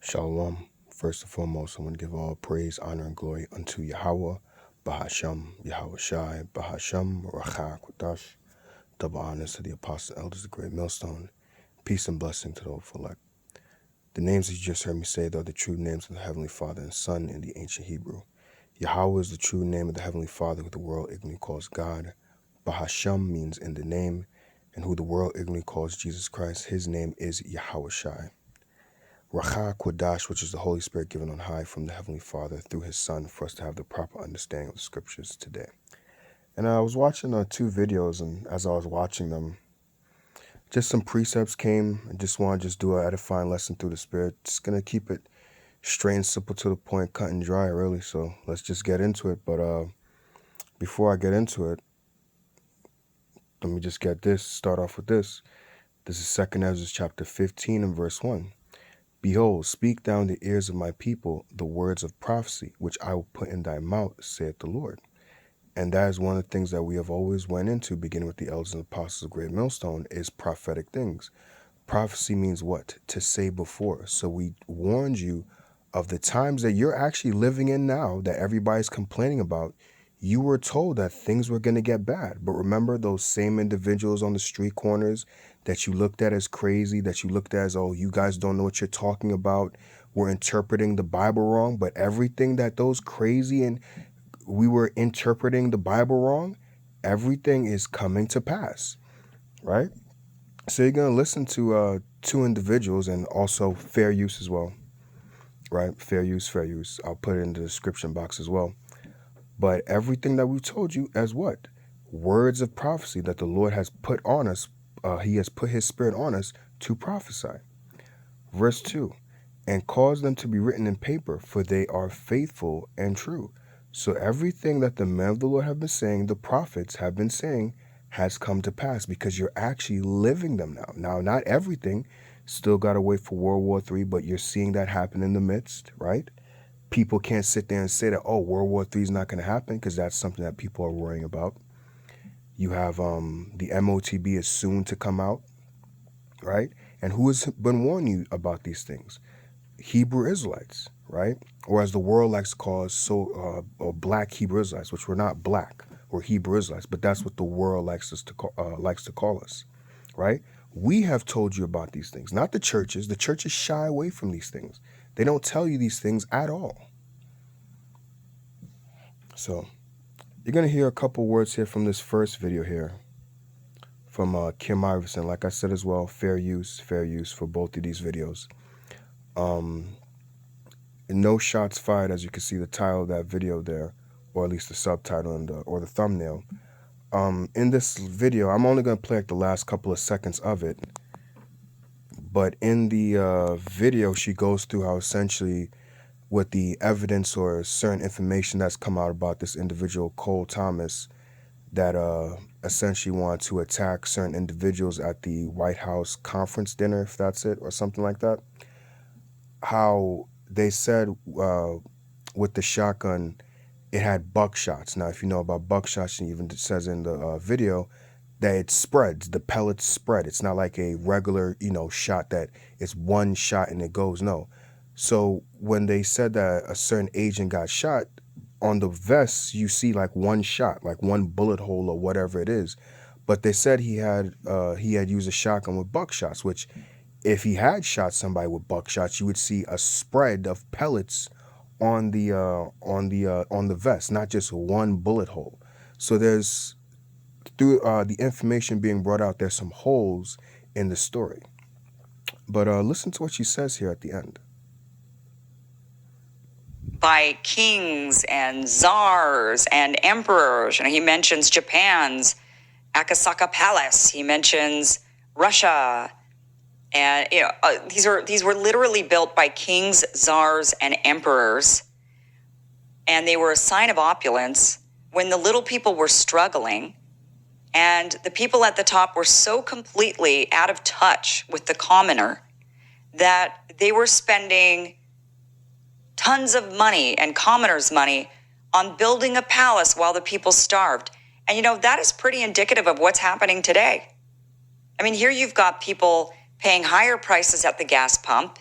Shalom. First and foremost, I want to give all praise, honor, and glory unto Yahweh, Bahasham, Yahweh Shai, Bahasham, Rachah Kodash. Double honors to the apostles, elders, the great millstone. Peace and blessing to the hopeful elect. The names that you just heard me say, are the true names of the Heavenly Father and Son in the ancient Hebrew. Yahweh is the true name of the Heavenly Father, who the world ignorantly calls God. Bahasham means in the name, and who the world ignorantly calls Jesus Christ. His name is Yahweh Shai. Rachah Kodash, which is the Holy Spirit given on high from the Heavenly Father through His Son, for us to have the proper understanding of the Scriptures today. And I was watching 2 videos, and as I was watching them, just some precepts came. I just want to do an edifying lesson through the Spirit. Just going to keep it straight and simple to the point, cut and dry, really. So let's just get into it. But before I get into it, let me just start off with this. This is 2 Ezra chapter 15 and verse 1. Behold, speak thou in the ears of my people the words of prophecy, which I will put in thy mouth, saith the Lord. And that is one of the things that we have always went into, beginning with the elders and apostles of Great Millstone, is prophetic things. Prophecy means what? To say before. So we warned you of the times that you're actually living in now that everybody's complaining about. You were told that things were going to get bad. But remember those same individuals on the street corners that you looked at as crazy, that you looked at as, oh, you guys don't know what you're talking about. We're interpreting the Bible wrong. But everything that those crazy and we were interpreting the Bible wrong, everything is coming to pass, right? So you're going to listen to 2 individuals, and also fair use as well, right? Fair use. I'll put it in the description box as well. But everything that we've told you as what? Words of prophecy that the Lord has put on us. He has put His Spirit on us to prophesy. Verse 2, and cause them to be written in paper, for they are faithful and true. So everything that the men of the Lord have been saying, the prophets have been saying, has come to pass because you're actually living them now. Now, not everything. Still got to wait for World War III, but you're seeing that happen in the midst, right? People can't sit there and say that, oh, World War III is not going to happen, because that's something that people are worrying about. You have the MOTB is soon to come out, right? And who has been warning you about these things? Hebrew Israelites, right? Or as the world likes to call us, black Hebrew Israelites, which we're not black, we're Hebrew Israelites, but that's what the world likes to call us, right? We have told you about these things, not the churches. The churches shy away from these things. They don't tell you these things at all. So you're going to hear a couple words here from this first video here from Kim Iverson. Like I said as well, fair use for both of these videos. No shots fired, as you can see the title of that video there, or at least the subtitle and or the thumbnail. In this video, I'm only going to play like the last couple of seconds of it. But in the video, she goes through how essentially with the evidence or certain information that's come out about this individual, Cole Thomas, that essentially wanted to attack certain individuals at the White House conference dinner, if that's it, or something like that. How they said with the shotgun, it had buckshots. Now, if you know about buckshots, and even it says in the video that it spreads, the pellets spread. It's not like a regular, shot that it's one shot and it goes. No. So when they said that a certain agent got shot, on the vest, you see like one shot, like one bullet hole or whatever it is. But they said he had used a shotgun with buckshots, which if he had shot somebody with buckshots, you would see a spread of pellets on the vest, not just one bullet hole. So there's, through the information being brought out, there's some holes in the story. But listen to what she says here at the end. By kings and czars and emperors. He mentions Japan's Akasaka Palace. He mentions Russia. And these were literally built by kings, czars, and emperors. And they were a sign of opulence when the little people were struggling. And the people at the top were so completely out of touch with the commoner that they were spending tons of money and commoners' money on building a palace while the people starved. And, that is pretty indicative of what's happening today. I mean, here you've got people paying higher prices at the gas pump.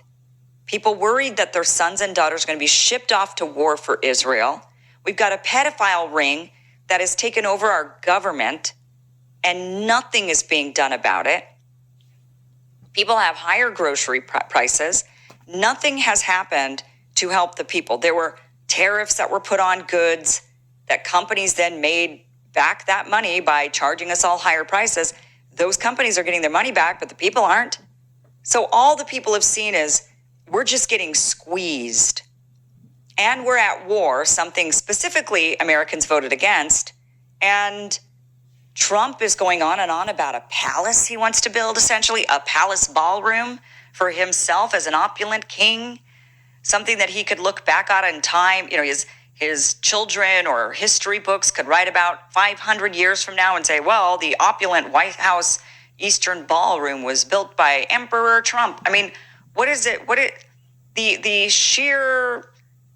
People worried that their sons and daughters are going to be shipped off to war for Israel. We've got a pedophile ring that has taken over our government, and nothing is being done about it. People have higher grocery prices. Nothing has happened to help the people. There were tariffs that were put on goods that companies then made back that money by charging us all higher prices. Those companies are getting their money back, but the people aren't. So all the people have seen is we're just getting squeezed. And we're at war, something specifically Americans voted against. And Trump is going on and on about a palace he wants to build, essentially, a palace ballroom for himself as an opulent king, something that he could look back on in time. You know, his children or history books could write about 500 years from now and say, well, the opulent White House Eastern Ballroom was built by Emperor Trump. I mean, what is it? The sheer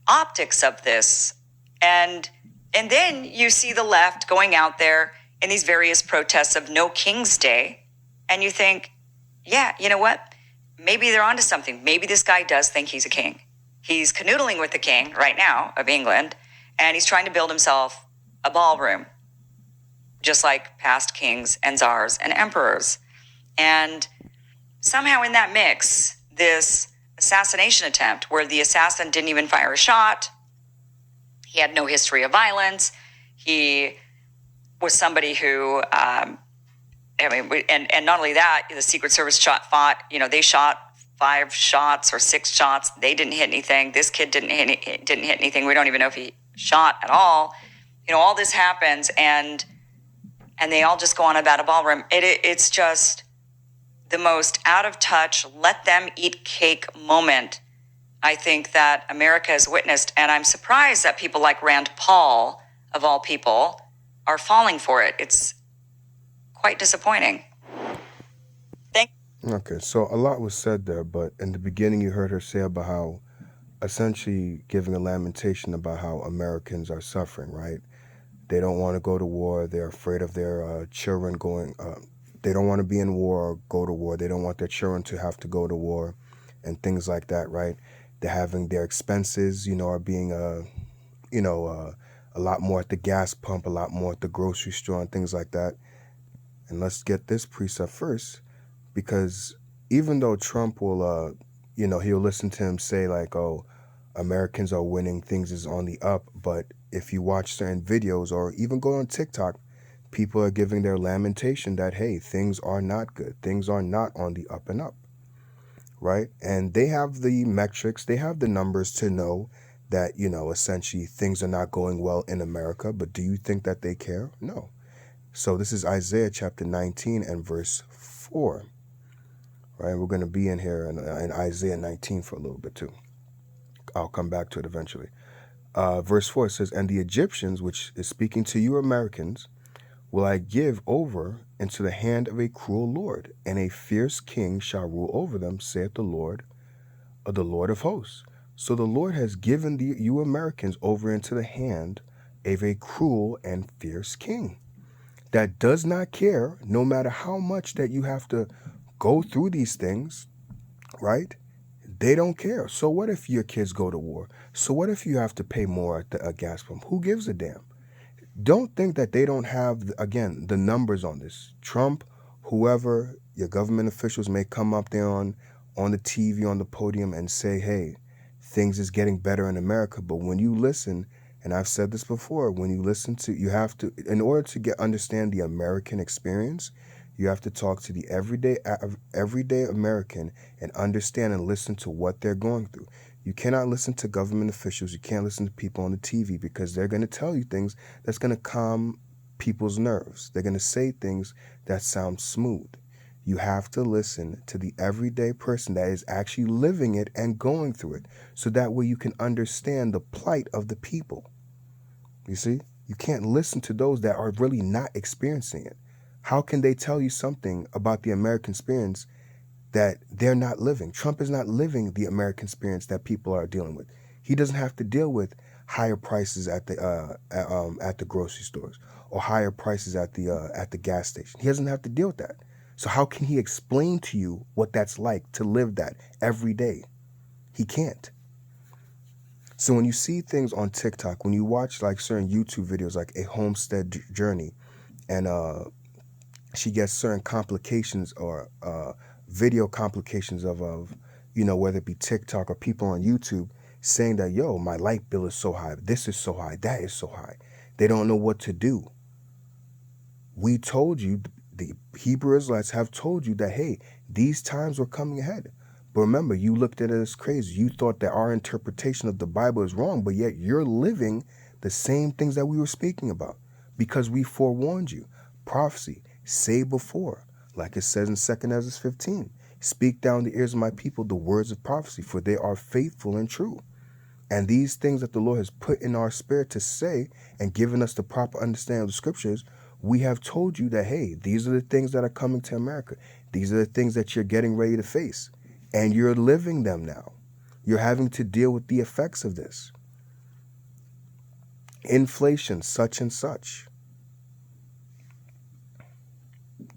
optics of this. And then you see the left going out there in these various protests of No King's Day. And you think, yeah, you know what? Maybe they're onto something. Maybe this guy does think he's a king. He's canoodling with the king right now of England, and he's trying to build himself a ballroom, just like past kings and czars and emperors. And somehow in that mix, this assassination attempt where the assassin didn't even fire a shot, he had no history of violence, he was somebody who, and not only that, the Secret Service they shot 5 shots or 6 shots. They didn't hit anything. This kid didn't hit anything. We don't even know if he shot at all. You know, all this happens, and they all just go on about a ballroom. It's just the most out of touch, let them eat cake moment, I think, that America has witnessed. And I'm surprised that people like Rand Paul, of all people, are falling for it. It's quite disappointing. Okay, so a lot was said there, but in the beginning you heard her say about how, essentially giving a lamentation about how Americans are suffering, right? They don't want to go to war. They're afraid of their children going, they don't want to be in war or go to war. They don't want their children to have to go to war and things like that, right? They're having their expenses, are being, a lot more at the gas pump, a lot more at the grocery store and things like that. And let's get this precept first. Because even though Trump will, he'll listen to him say like, oh, Americans are winning, things is on the up. But if you watch certain videos or even go on TikTok, people are giving their lamentation that, hey, things are not good. Things are not on the up and up, right? And they have the metrics, they have the numbers to know that, essentially things are not going well in America. But do you think that they care? No. So this is Isaiah chapter 19 and verse 4. Right, we're going to be in here in Isaiah 19 for a little bit too. I'll come back to it eventually. Verse 4 says, and the Egyptians, which is speaking to you Americans, will I give over into the hand of a cruel Lord, and a fierce king shall rule over them, saith the Lord of hosts. So the Lord has given you Americans over into the hand of a cruel and fierce king that does not care, no matter how much that you have to go through these things, right? They don't care. So what if your kids go to war? So what if you have to pay more at the gas pump? Who gives a damn? Don't think that they don't have, again, the numbers on this. Trump, whoever, your government officials may come up there on the TV, on the podium and say, hey, things is getting better in America. But when you listen, and I've said this before, when you listen to, you have to, in order to understand the American experience, you have to talk to the everyday American and understand and listen to what they're going through. You cannot listen to government officials. You can't listen to people on the TV because they're going to tell you things that's going to calm people's nerves. They're going to say things that sound smooth. You have to listen to the everyday person that is actually living it and going through it. So that way you can understand the plight of the people. You see, you can't listen to those that are really not experiencing it. How can they tell you something about the American experience that they're not living? Trump is not living the American experience that people are dealing with. He doesn't have to deal with higher prices at the grocery stores or higher prices at the gas station. He doesn't have to deal with that. So how can he explain to you what that's like to live that every day? He can't. So when you see things on TikTok, when you watch like certain YouTube videos like a homestead journey, and she gets certain complications or video complications of whether it be TikTok or people on YouTube saying that, yo, my light bill is so high, this is so high, that is so high. They don't know what to do. We told you, the Hebrew Israelites have told you that, hey, these times were coming ahead. But remember, you looked at it as crazy. You thought that our interpretation of the Bible is wrong, but yet you're living the same things that we were speaking about because we forewarned you. Prophecy, say before, like it says in 2 Ezra 15. Speak down the ears of my people the words of prophecy, for they are faithful and true. And these things that the Lord has put in our spirit to say and given us the proper understanding of the scriptures, we have told you that, hey, these are the things that are coming to America. These are the things that you're getting ready to face. And you're living them now. You're having to deal with the effects of this. Inflation, such and such.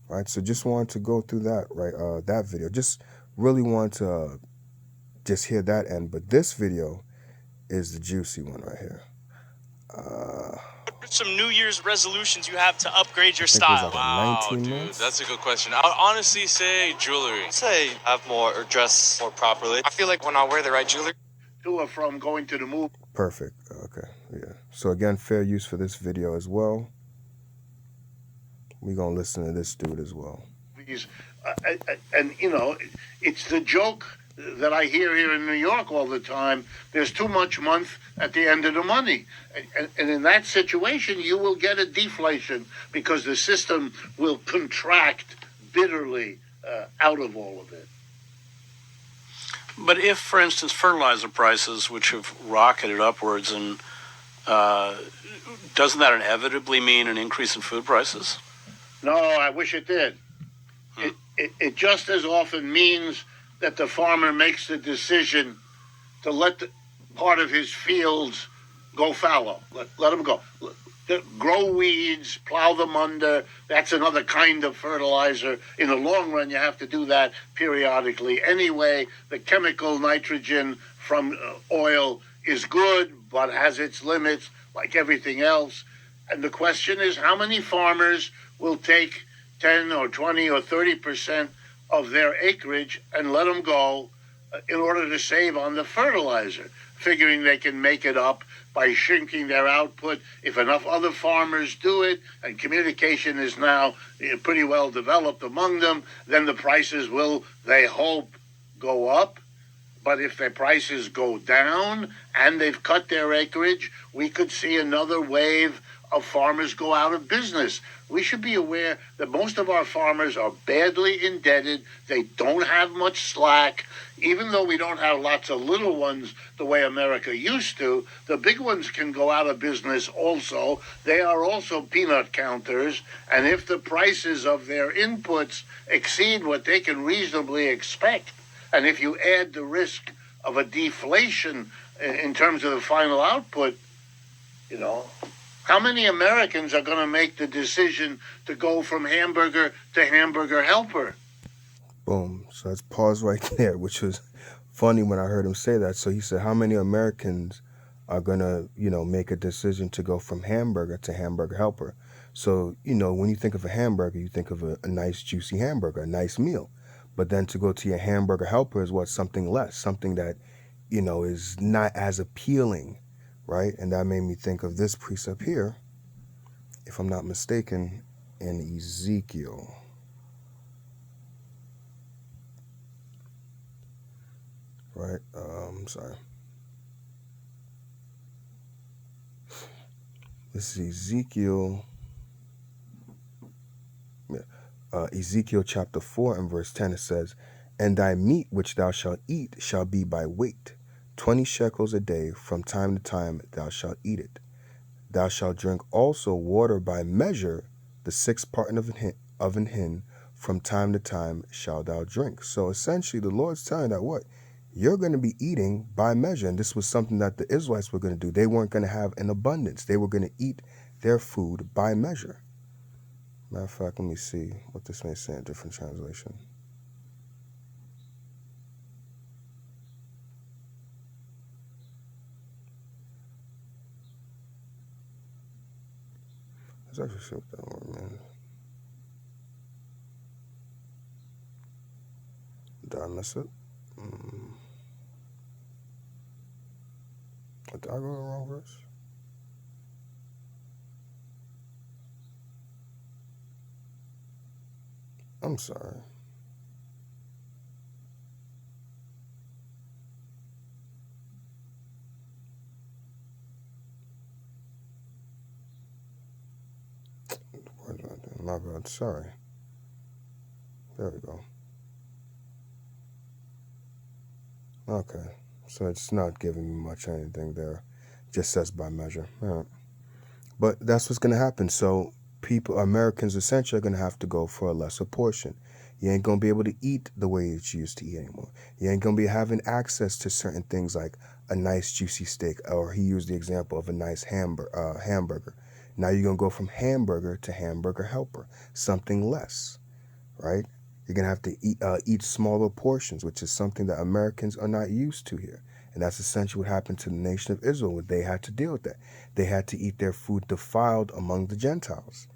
Right, so just wanted to go through that, right? That video. Just really want to just hear that end. But this video is the juicy one right here. Some New Year's resolutions you have to upgrade your I think it was style. like Wow, 19 dude, months. that's a good question. I would honestly say jewelry. I'd say have more or dress more properly. I feel like when I wear the right jewelry, to or from going to the movie. Perfect. Okay. Yeah. So again, fair use for this video as well. We're going to listen to this dude as well. And, you know, it's the joke that I hear here in New York all the time. There's too much month at the end of the money. And in that situation, you will get a deflation because the system will contract bitterly out of all of it. But if, for instance, fertilizer prices, which have rocketed upwards, and doesn't that inevitably mean an increase in food prices? No, I wish it did. It just as often means that the farmer makes the decision to let part of his fields go fallow. Let them go. Grow weeds, plow them under. That's another kind of fertilizer. In the long run, you have to do that periodically. Anyway, the chemical nitrogen from oil is good, but has its limits, like everything else. And the question is, how many farmers will take 10 or 20 or 30% of their acreage and let them go in order to save on the fertilizer, figuring they can make it up by shrinking their output. If enough other farmers do it, and communication is now pretty well developed among them, then the prices will, they hope, go up. But if their prices go down and they've cut their acreage, we could see another wave of farmers go out of business. We should be aware that most of our farmers are badly indebted. They don't have much slack. Even though we don't have lots of little ones the way America used to, the big ones can go out of business also. They are also peanut counters. And if the prices of their inputs exceed what they can reasonably expect, and if you add the risk of a deflation in terms of the final output, you know, how many Americans are going to make the decision to go from hamburger to hamburger helper? Boom. So let's pause right there, which was funny when I heard him say that. So he said, how many Americans are going to, make a decision to go from hamburger to hamburger helper? So, when you think of a hamburger, you think of a nice juicy hamburger, a nice meal. But then to go to your hamburger helper is what? Something less, something that, is not as appealing. Right? And that made me think of this precept here, if I'm not mistaken, in Ezekiel. Right? Sorry. This is Ezekiel. Ezekiel chapter 4 and verse 10, it says, "And thy meat which thou shalt eat shall be by weight. 20 shekels a day, from time to time thou shalt eat it. Thou shalt drink also water by measure, the 6th part of an hin, from time to time shalt thou drink." So essentially the Lord's telling that what? You're going to be eating by measure. And this was something that the Israelites were going to do. They weren't going to have an abundance. They were going to eat their food by measure. Matter of fact, let me see what this may say in a different translation. Let's actually see what that word means. Did I miss it? Did I go to the wrong verse? I'm sorry. My bad. Sorry. There we go. Okay. So it's not giving me much anything there. Just says by measure. All right. But that's what's going to happen. So Americans essentially are going to have to go for a lesser portion. You ain't going to be able to eat the way that you used to eat anymore. You ain't going to be having access to certain things like a nice juicy steak, or he used the example of a nice hamburger. Now you're going to go from hamburger to hamburger helper, something less, right? You're going to have to eat smaller portions, which is something that Americans are not used to here. And that's essentially what happened to the nation of Israel. They had to deal with that. They had to eat their food defiled among the Gentiles.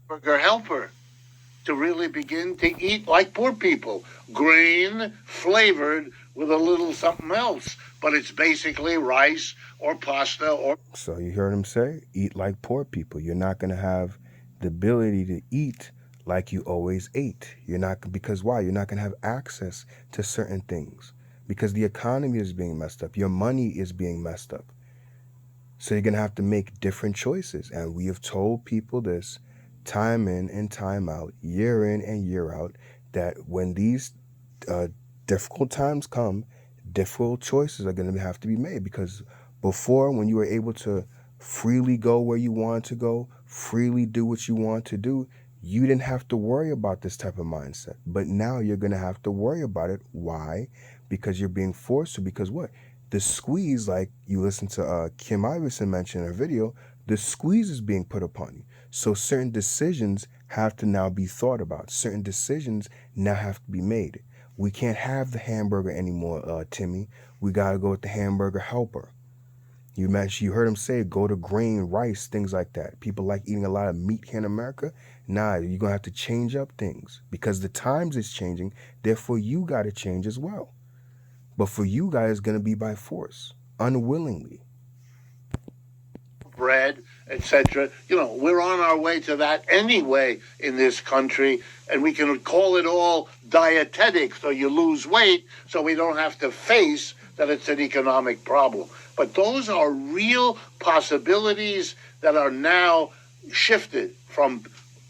Burger helper to really begin to eat like poor people, grain flavored with a little something else, but it's basically rice or pasta or. So you heard him say, eat like poor people. You're not going to have the ability to eat like you always ate. You're not, because why? You're not going to have access to certain things because the economy is being messed up. Your money is being messed up. So you're going to have to make different choices. And we have told people this time in and time out, year in and year out, that when these difficult times come, difficult choices are going to have to be made. Because before, when you were able to freely go where you wanted to go, freely do what you want to do, you didn't have to worry about this type of mindset. But now you're going to have to worry about it. Why? Because you're being forced to. Because what? The squeeze, like you listen to Kim Iverson mention in her video, the squeeze is being put upon you. So certain decisions have to now be thought about. Certain decisions now have to be made. We can't have the hamburger anymore, Timmy. We got to go with the hamburger helper. You heard him say, go to grain, rice, things like that. People like eating a lot of meat here in America. Nah, you're going to have to change up things because the times is changing. Therefore, you got to change as well. But for you guys, it's going to be by force, unwillingly. Bread, etc. We're on our way to that anyway in this country, and we can call it all dietetic, so you lose weight, so we don't have to face that it's an economic problem. But those are real possibilities that are now shifted from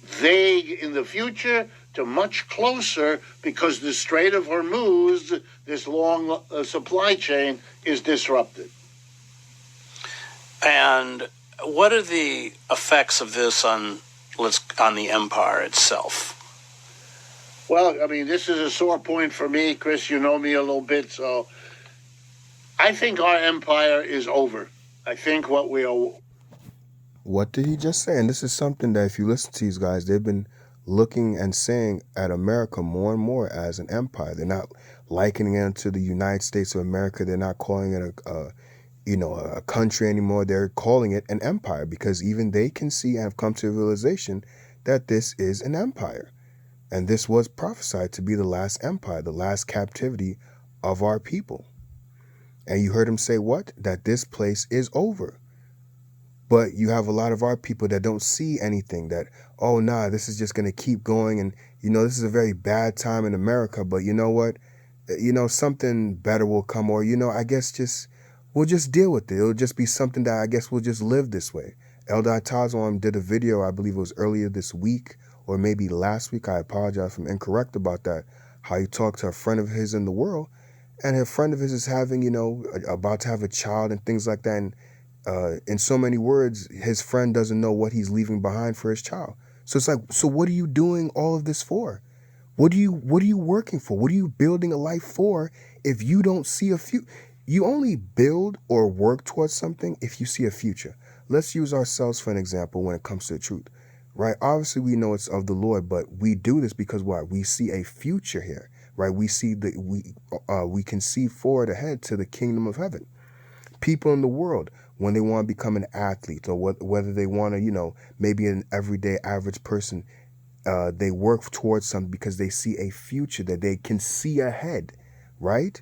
vague in the future to much closer because the Strait of Hormuz, this long supply chain, is disrupted. And what are the effects of this on the empire itself? Well, I mean, this is a sore point for me, Chris. You know me a little bit, so I think our empire is over. I think what we are. What did he just say? And this is something that if you listen to these guys, they've been looking and saying at America more and more as an empire. They're not likening it to the United States of America. They're not calling it a country anymore. They're calling it an empire because even they can see and have come to a realization that this is an empire. And this was prophesied to be the last empire, the last captivity of our people. And you heard him say what? That this place is over. But you have a lot of our people that don't see anything that, oh, nah, this is just going to keep going. And, this is a very bad time in America. But you know what? Something better will come. Or, I guess we'll just deal with it. It'll just be something that I guess we'll just live this way. Eldar Tazwan did a video, I believe it was earlier this week or maybe last week. I apologize if I'm incorrect about that. How he talked to a friend of his in the world. And a friend of his is having, about to have a child and things like that. And in so many words, his friend doesn't know what he's leaving behind for his child. So it's like, so what are you doing all of this for? What are you working for? What are you building a life for if you don't see a future? You only build or work towards something if you see a future. Let's use ourselves for an example when it comes to the truth, right? Obviously, we know it's of the Lord, but we do this because what? We see a future here, right? We see we can see forward ahead to the kingdom of heaven. People in the world, when they want to become an athlete, or whether they want to, maybe an everyday average person, they work towards something because they see a future that they can see ahead, right?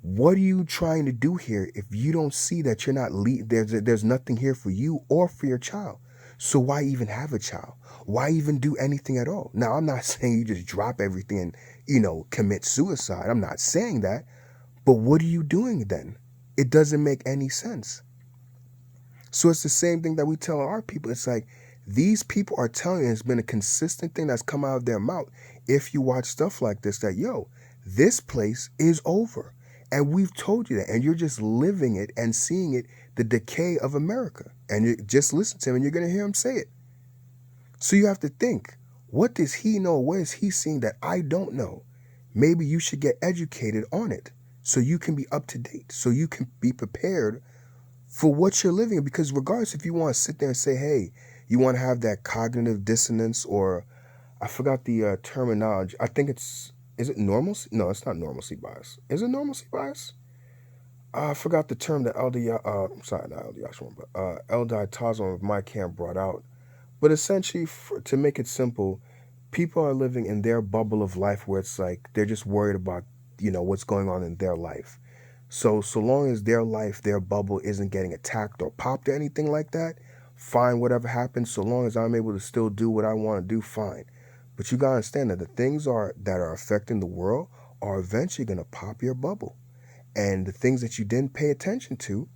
What are you trying to do here if you don't see that you're not there's nothing here for you or for your child? So why even have a child? Why even do anything at all? Now, I'm not saying you just drop everything and, commit suicide. I'm not saying that. But what are you doing then? It doesn't make any sense. So it's the same thing that we tell our people. It's like these people are telling you, it's been a consistent thing that's come out of their mouth. If you watch stuff like this, that, this place is over. And we've told you that. And you're just living it and seeing it, the decay of America. And you just listen to him and you're going to hear him say it. So you have to think, what does he know? What is he seeing that I don't know? Maybe you should get educated on it so you can be up to date, so you can be prepared for what you're living. Because regardless if you want to sit there and say, hey, you want to have that cognitive dissonance, or I forgot the terminology. I think is it normalcy? No, it's not normalcy bias. Is it normalcy bias? I forgot the term that Elder Tazon of my camp brought out. But essentially, to make it simple, people are living in their bubble of life where it's like they're just worried about, what's going on in their life. So long as their life, their bubble isn't getting attacked or popped or anything like that, fine, whatever happens. So long as I'm able to still do what I want to do, fine. But you got to understand that the things that are affecting the world are eventually going to pop your bubble. And the things that you didn't pay attention to,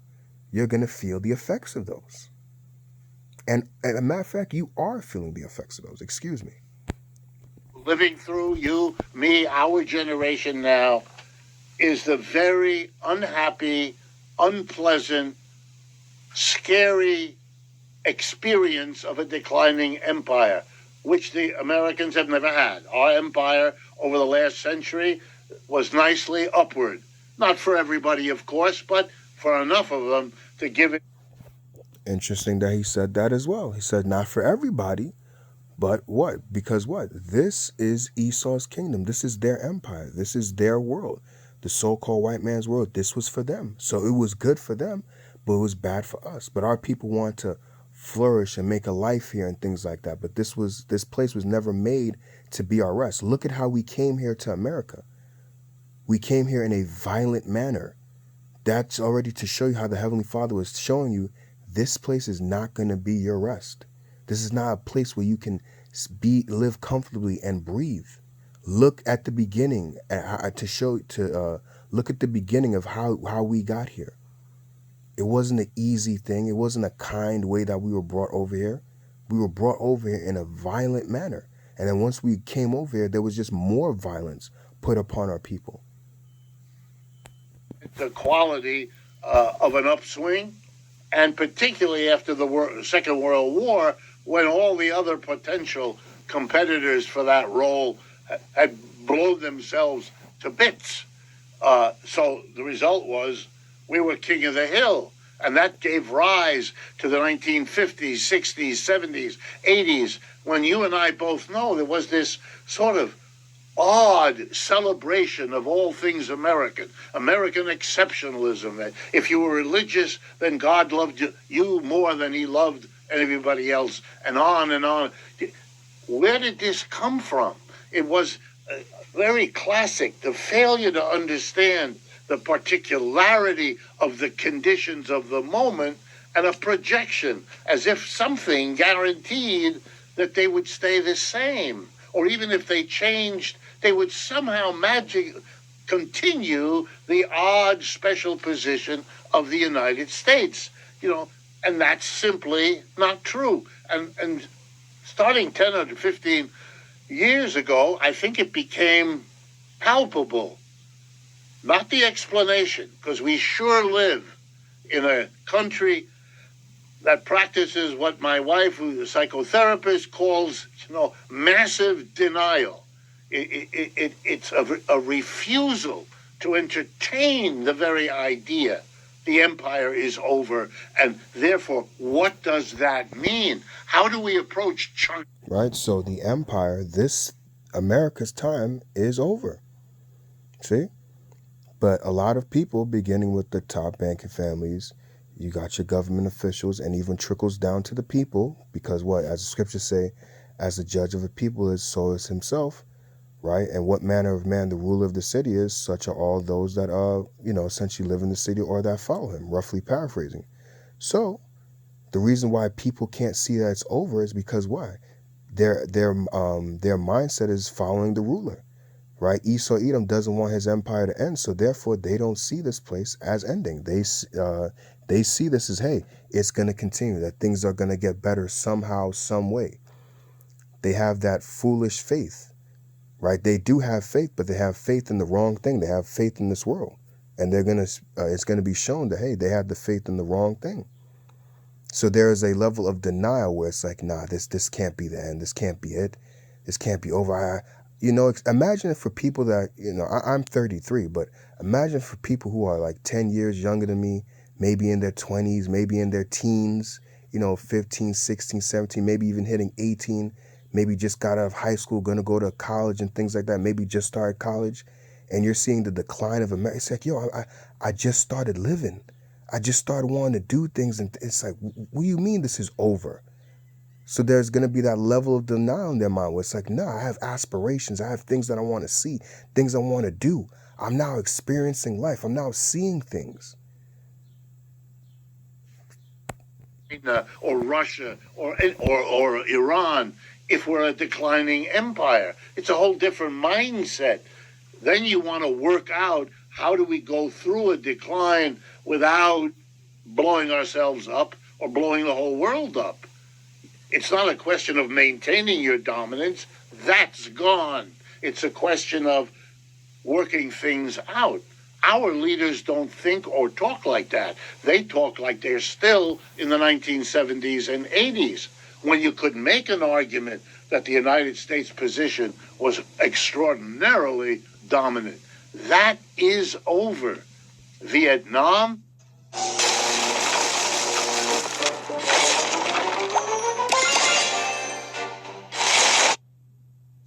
you're going to feel the effects of those. And as a matter of fact, you are feeling the effects of those. Excuse me. Living through, you, me, our generation now, is the very unhappy, unpleasant, scary experience of a declining empire, which the Americans have never had. Our empire over the last century was nicely upward. Not for everybody, of course, but for enough of them to give it. Interesting that he said that as well. He said not for everybody, but what? Because what? This is Esau's kingdom. This is their empire. This is their world. The so-called white man's world. This was for them. So it was good for them, but it was bad for us. But our people want to flourish and make a life here and things like that. But this place was never made to be our rest. Look at how we came here to America. We came here in a violent manner. That's already to show you how the Heavenly Father was showing you this place is not going to be your rest. This is not a place where you can live comfortably and breathe. Look at the beginning look at the beginning of how we got here. It wasn't an easy thing. It wasn't a kind way that we were brought over here. We were brought over here in a violent manner. And then once we came over here, there was just more violence put upon our people. The quality of an upswing, and particularly after the Second World War, when all the other potential competitors for that role had blown themselves to bits. So the result was we were king of the hill. And that gave rise to the 1950s, 60s, 70s, 80s, when you and I both know there was this sort of odd celebration of all things American exceptionalism. If you were religious, then God loved you more than he loved everybody else, and on and on. Where did this come from? It was very classic, the failure to understand the particularity of the conditions of the moment and a projection, as if something guaranteed that they would stay the same, or even if they changed, they would somehow continue the odd special position of the United States, and that's simply not true. And starting 10 or 15 years ago, I think it became palpable. Not the explanation, because we sure live in a country that practices what my wife, who's a psychotherapist, calls, massive denial. It's a refusal to entertain the very idea the empire is over, and therefore, what does that mean? How do we approach China? Right, so the empire, this America's time is over. See? But a lot of people, beginning with the top banking families, You got your government officials, and even trickles down to the people, because what, as the scriptures say, as the judge of the people is, so is himself, right? And what manner of man the ruler of the city is, such are all those that essentially live in the city or that follow him, roughly paraphrasing. So the reason why people can't see that it's over is because why? Their mindset is following the ruler, right? Esau Edom doesn't want his empire to end, so therefore they don't see this place as ending. They see this as, hey, it's going to continue, that things are going to get better somehow, some way. They have that foolish faith, right? They do have faith, but they have faith in the wrong thing. They have faith in this world, and it's going to be shown that, hey, they had the faith in the wrong thing. So there is a level of denial where it's like, nah, this can't be the end. This can't be it. This can't be over. Imagine if for people that, I'm 33, but imagine for people who are like 10 years younger than me, maybe in their 20s, maybe in their teens, 15, 16, 17, maybe even hitting 18, maybe just got out of high school, going to go to college and things like that, maybe just started college, and you're seeing the decline of America. It's like, I just started living. I just started wanting to do things, and it's like, what do you mean this is over? So there's going to be that level of denial in their mind where it's like, no, I have aspirations. I have things that I want to see, things I want to do. I'm now experiencing life. I'm now seeing things. Or Russia or Iran, if we're a declining empire. It's a whole different mindset. Then you want to work out, how do we go through a decline without blowing ourselves up or blowing the whole world up? It's not a question of maintaining your dominance. That's gone. It's a question of working things out. Our leaders don't think or talk like that. They talk like they're still in the 1970s and 80s, when you could make an argument that the United States position was extraordinarily dominant. That is over. Vietnam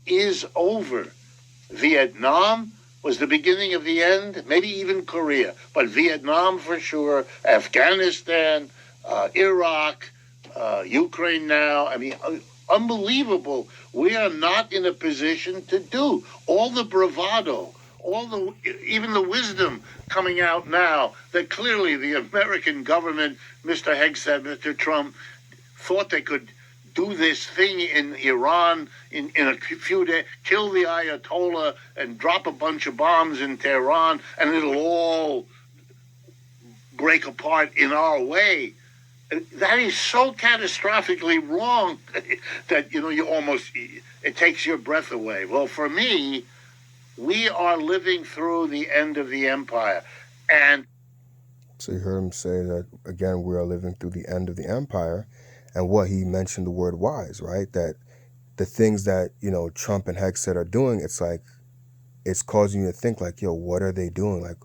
is over. Vietnam was the beginning of the end, maybe even Korea, but Vietnam for sure, Afghanistan, Iraq, Ukraine now. I mean, unbelievable. We are not in a position to do all the bravado, even the wisdom coming out now that clearly the American government, Mr. Hegseth, Mr. Trump, thought they could do this thing in Iran in a few days, kill the Ayatollah and drop a bunch of bombs in Tehran, and it'll all break apart in our way. That is so catastrophically wrong that, it takes your breath away. Well, for me, we are living through the end of the empire. And so you heard him say that, again, we are living through the end of the empire. And what he mentioned, the word wise, right? That the things that, Trump and Hegseth are doing, it's like, it's causing you to think like, what are they doing? Like,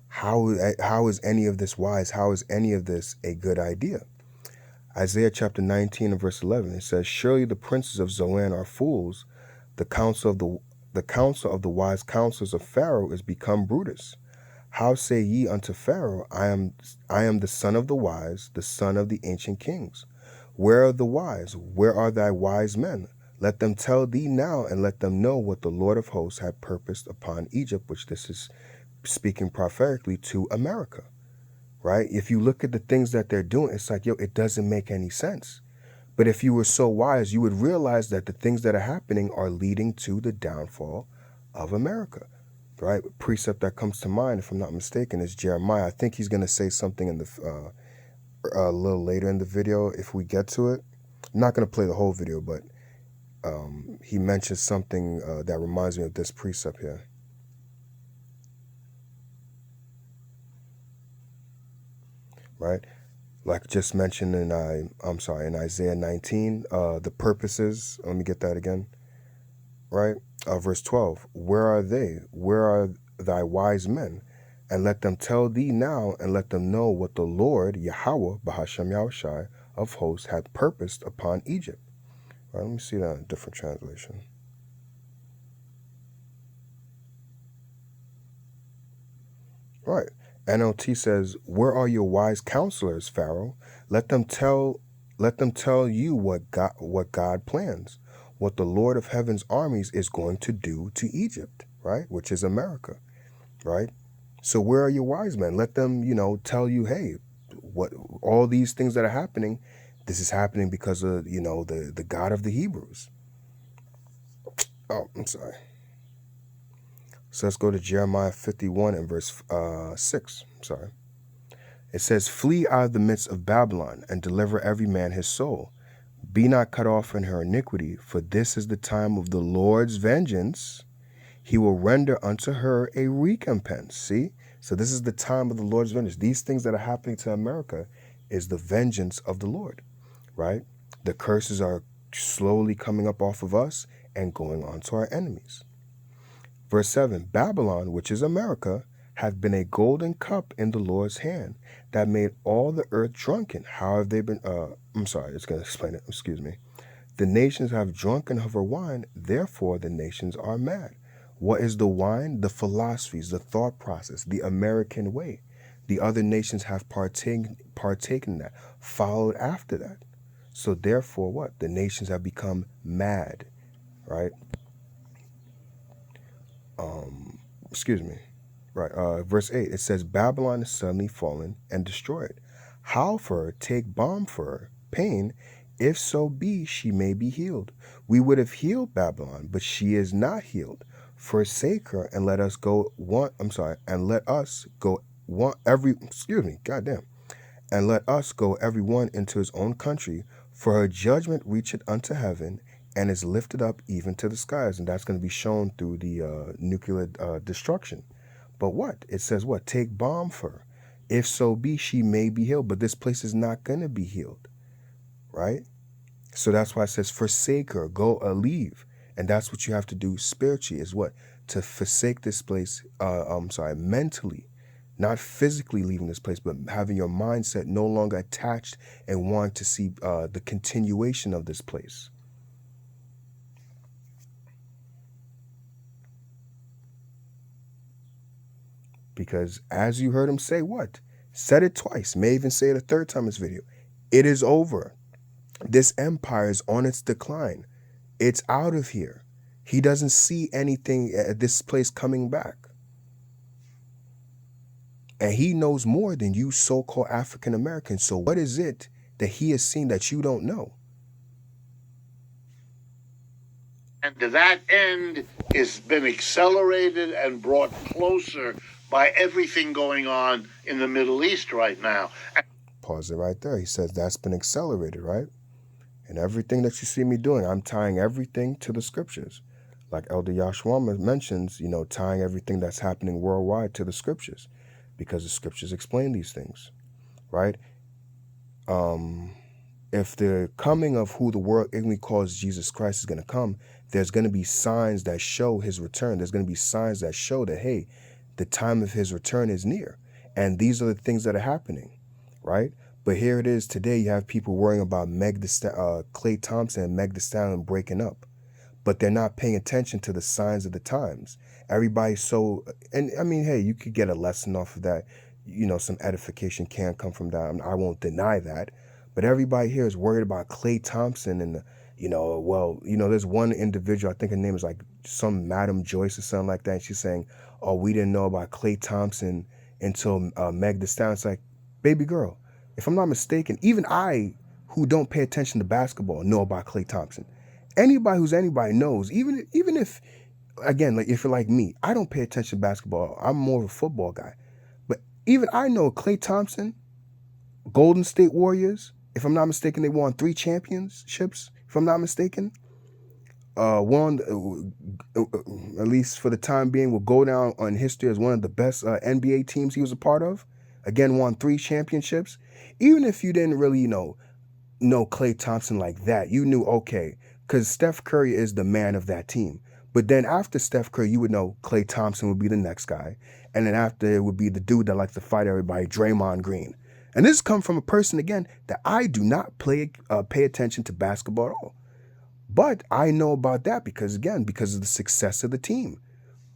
how is any of this wise? How is any of this a good idea? Isaiah chapter 19 and verse 11, it says, surely the princes of Zoan are fools. The counsel of the wise counselors of Pharaoh is become Brutus. How say ye unto Pharaoh, I am the son of the wise, the son of the ancient kings. Where are the wise? Where are thy wise men? Let them tell thee now, and let them know what the Lord of hosts had purposed upon Egypt, which this is speaking prophetically to America, right? If you look at the things that they're doing, it's like, it doesn't make any sense. But if you were so wise, you would realize that the things that are happening are leading to the downfall of America, right? A precept that comes to mind, if I'm not mistaken, is Jeremiah. I think he's going to say something in the a little later in the video if we get to it. I'm not going to play the whole video, but he mentions something that reminds me of this precept here. Right? Like just mentioned in Isaiah 19, the purposes, let me get that again. Right? Verse 12, where are they? Where are thy wise men? And let them tell thee now, and let them know what the Lord, Yahweh, Bahashem Yahushai, of hosts, hath purposed upon Egypt. Right, let me see that in a different translation. Right. NLT says, "Where are your wise counselors, Pharaoh? Let them tell you what God plans, what the Lord of Heaven's armies is going to do to Egypt," right? Which is America, right? So where are your wise men? Let them, tell you, hey, what all these things that are happening, this is happening because of, the God of the Hebrews. Oh, I'm sorry. So let's go to Jeremiah 51 and verse 6. Sorry. It says, "Flee out of the midst of Babylon and deliver every man his soul. Be not cut off in her iniquity, for this is the time of the Lord's vengeance. He will render unto her a recompense." See? So this is the time of the Lord's vengeance. These things that are happening to America is the vengeance of the Lord, right? The curses are slowly coming up off of us and going on to our enemies. Verse 7, "Babylon, which is America, hath been a golden cup in the Lord's hand, that made all the earth drunken." How have they been? I'm sorry, it's going to explain it. Excuse me. "The nations have drunken of her wine, therefore the nations are mad." What is the wine? The philosophies, the thought process, the American way. The other nations have partaken in that, followed after that. So therefore what? The nations have become mad, right? Excuse me. Right. Verse 8, it says, "Babylon is suddenly fallen and destroyed. Howl for her, take balm for her, pain, if so be she may be healed. We would have healed Babylon, but she is not healed. Forsake her and let us go and let us go every one into his own country, for her judgment reacheth unto heaven, and is lifted up even to the skies." And that's going to be shown through the nuclear destruction. But what? It says what? Take balm for her. If so be she may be healed. But this place is not going to be healed, right? So that's why it says forsake her, go leave. And that's what you have to do spiritually, is what? To forsake this place, mentally. Not physically leaving this place, but having your mindset no longer attached and wanting to see the continuation of this place. Because as you heard him say what? Said it twice, may even say it a third time in this video. It is over. This empire is on its decline. It's out of here. He doesn't see anything at this place coming back. And he knows more than you so-called African Americans. So what is it that he has seen that you don't know? And to that end, it's been accelerated and brought closer by everything going on in the Middle East right now. Pause it right there. He says that's been accelerated, right? And everything that you see me doing, I'm tying everything to the scriptures. Like Elder Yashwama mentions, tying everything that's happening worldwide to the scriptures, because the scriptures explain these things, right? If the coming of who the world ignorantly calls Jesus Christ is going to come, there's going to be signs that show his return. There's going to be signs that show that, hey, the time of his return is near. And these are the things that are happening, right? But here it is today. You have people worrying about Klay Thompson and Meg Thee Stallion breaking up, but they're not paying attention to the signs of the times. Everybody's so, and I mean, hey, you could get a lesson off of that. Some edification can come from that. I won't deny that. But everybody here is worried about Klay Thompson and, there's one individual, I think her name is like some Madam Joyce or something like that. And she's saying, oh, we didn't know about Klay Thompson until Meg Thee Stallion. It's like, baby girl, if I'm not mistaken, even I, who don't pay attention to basketball, know about Klay Thompson. Anybody knows, even if, again, like if you're like me, I don't pay attention to basketball. I'm more of a football guy. But even I know Klay Thompson, Golden State Warriors, if I'm not mistaken, they won 3 championships, if I'm not mistaken. Won, at least for the time being, will go down on history as one of the best NBA teams he was a part of. Again, won 3 championships. Even if you didn't really, know Klay Thompson like that, you knew, okay, because Steph Curry is the man of that team. But then after Steph Curry, you would know Klay Thompson would be the next guy. And then after, it would be the dude that likes to fight everybody, Draymond Green. And this comes from a person, again, that I do not pay attention to basketball at all. But I know about that because of the success of the team.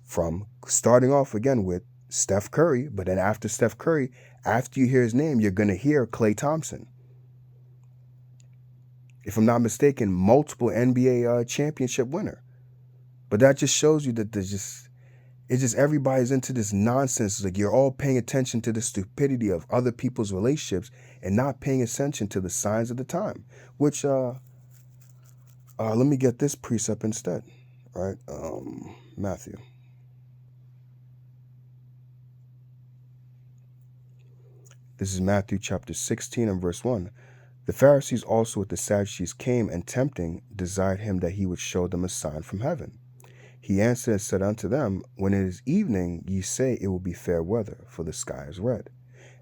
From starting off, again, with Steph Curry, but then after Steph Curry, after you hear his name, you're going to hear Klay Thompson. If I'm not mistaken, multiple NBA championship winner. But that just shows you that it's just everybody's into this nonsense. Like, you're all paying attention to the stupidity of other people's relationships and not paying attention to the signs of the time. Which, let me get this precept instead, right? Matthew. This is Matthew chapter 16 and verse 1. The Pharisees also with the Sadducees came, and tempting desired him that he would show them a sign from heaven. He answered and said unto them, When it is evening, ye say it will be fair weather, for the sky is red.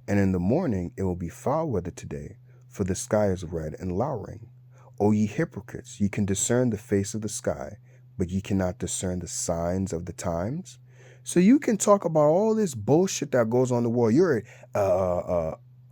And in the morning it will be foul weather today, for the sky is red and lowering. O ye hypocrites, ye can discern the face of the sky, but ye cannot discern the signs of the times. So you can talk about all this bullshit that goes on in the world. You're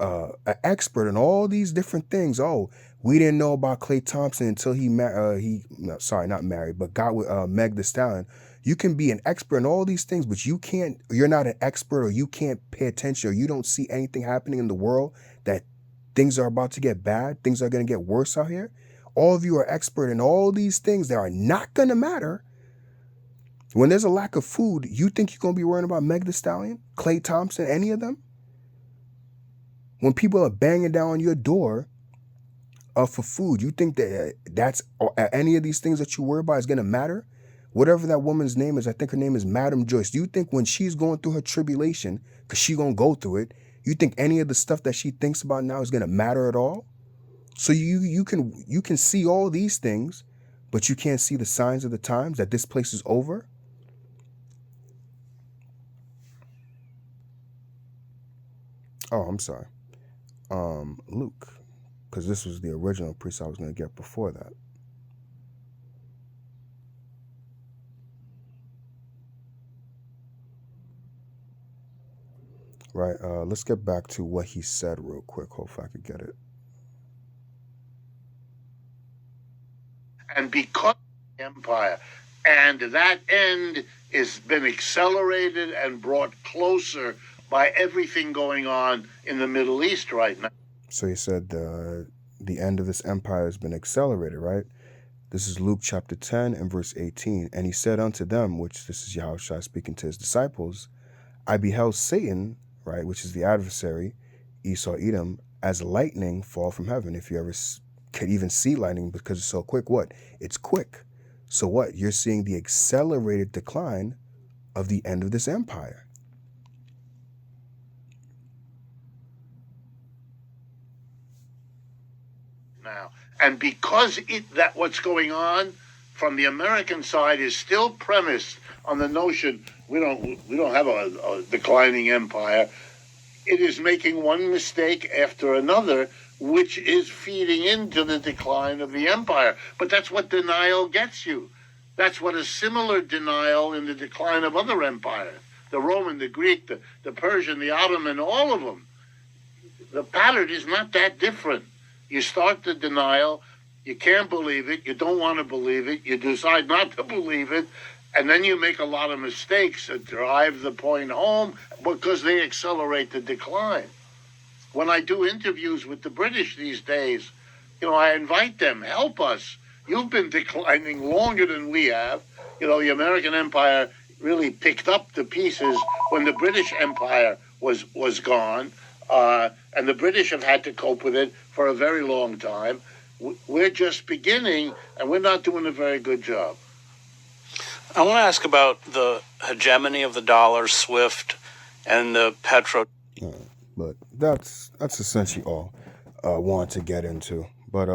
an expert in all these different things. Oh, we didn't know about Klay Thompson until not married, but got with Meg Thee Stallion. You can be an expert in all these things, but you're not an expert, or you can't pay attention, or you don't see anything happening in the world that things are about to get bad, things are going to get worse out here. All of you are expert in all these things that are not going to matter. When there's a lack of food, you think you're going to be worrying about Meg Thee Stallion, Klay Thompson, any of them? When people are banging down on your door for food, you think that's any of these things that you worry about is going to matter? Whatever that woman's name is, I think her name is Madam Joyce. Do you think when she's going through her tribulation, because she's going to go through it, you think any of the stuff that she thinks about now is going to matter at all? So you can see all these things, but you can't see the signs of the times, that this place is over? Oh, I'm sorry. Luke, because this was the original precept I was going to get before that. Right, let's get back to what he said real quick. Hopefully I could get it. And because of the empire, and that end has been accelerated and brought closer by everything going on in the Middle East right now. So he said the end of this empire has been accelerated, right? This is Luke chapter 10 and verse 18. And he said unto them, which this is Yahushua speaking to his disciples, I beheld Satan, right, which is the adversary, Esau Edom, as lightning fall from heaven. If you ever could even see lightning because it's so quick, what? It's quick. So what? You're seeing the accelerated decline of the end of this empire. Now, and because that what's going on from the American side is still premised on the notion we don't have a declining empire, it is making one mistake after another, which is feeding into the decline of the empire. But that's what denial gets you. That's what a similar denial in the decline of other empires, the Roman, the Greek, the Persian, the Ottoman, all of them. The pattern is not that different. You start the denial, you can't believe it, you don't want to believe it, you decide not to believe it, and then you make a lot of mistakes that drive the point home because they accelerate the decline. When I do interviews with the British these days, I invite them, help us. You've been declining longer than we have. The American empire really picked up the pieces when the British Empire was gone. And the British have had to cope with it for a very long time. We're just beginning, and we're not doing a very good job. I want to ask about the hegemony of the dollar, SWIFT, and the petro. But that's essentially all I want to get into. But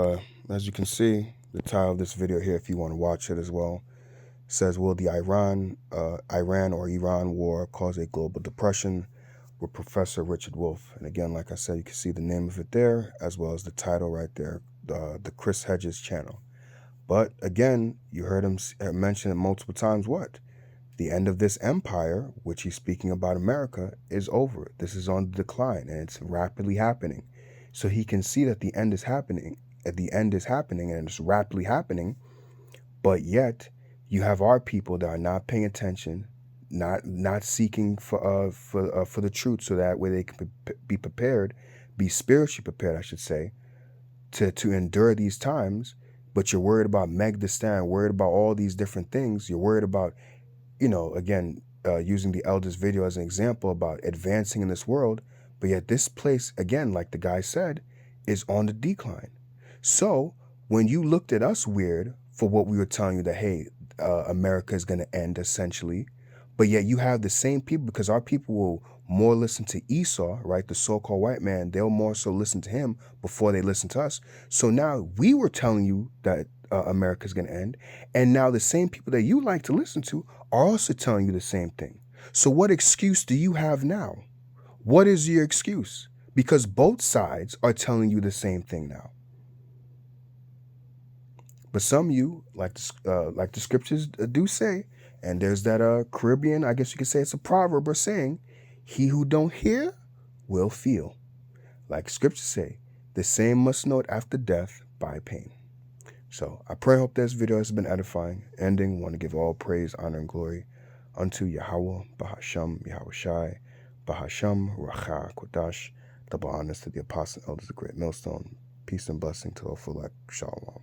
as you can see, the title of this video here, if you want to watch it as well, says, will the Iran or Iran war cause a global depression? With Professor Richard Wolff. And again, like I said, you can see the name of it there, as well as the title right there, the Chris Hedges channel. But again, you heard him mention it multiple times. What? The end of this empire, which he's speaking about America, is over. This is on the decline, and it's rapidly happening. So he can see that the end is happening. The end is happening, and it's rapidly happening. But yet, you have our people that are not paying attention. not seeking for the truth, so that way they can be prepared, be spiritually prepared, I should say, to endure these times. But you're worried about Meg Thee Stallion, worried about all these different things. You're worried about, again, using the elders video as an example about advancing in this world. But yet this place, again, like the guy said, is on the decline. So when you looked at us weird for what we were telling you that, hey, America is going to end essentially, but yet you have the same people, because our people will more listen to Esau, right? The so-called white man, they'll more so listen to him before they listen to us. So now we were telling you that America is going to end. And now the same people that you like to listen to are also telling you the same thing. So what excuse do you have now? What is your excuse? Because both sides are telling you the same thing now. But some of you, like the scriptures do say, and there's that Caribbean, I guess you could say it's a proverb or saying, he who don't hear will feel. Like scriptures say, the same must know it after death by pain. So I pray, hope this video has been edifying. Ending, want to give all praise, honor, and glory unto Yahweh, Bahasham, Yahweh Shai, Bahasham, Racha, Kodash, double honors to the apostle elders, the great millstone. Peace and blessing to all for like Shalom.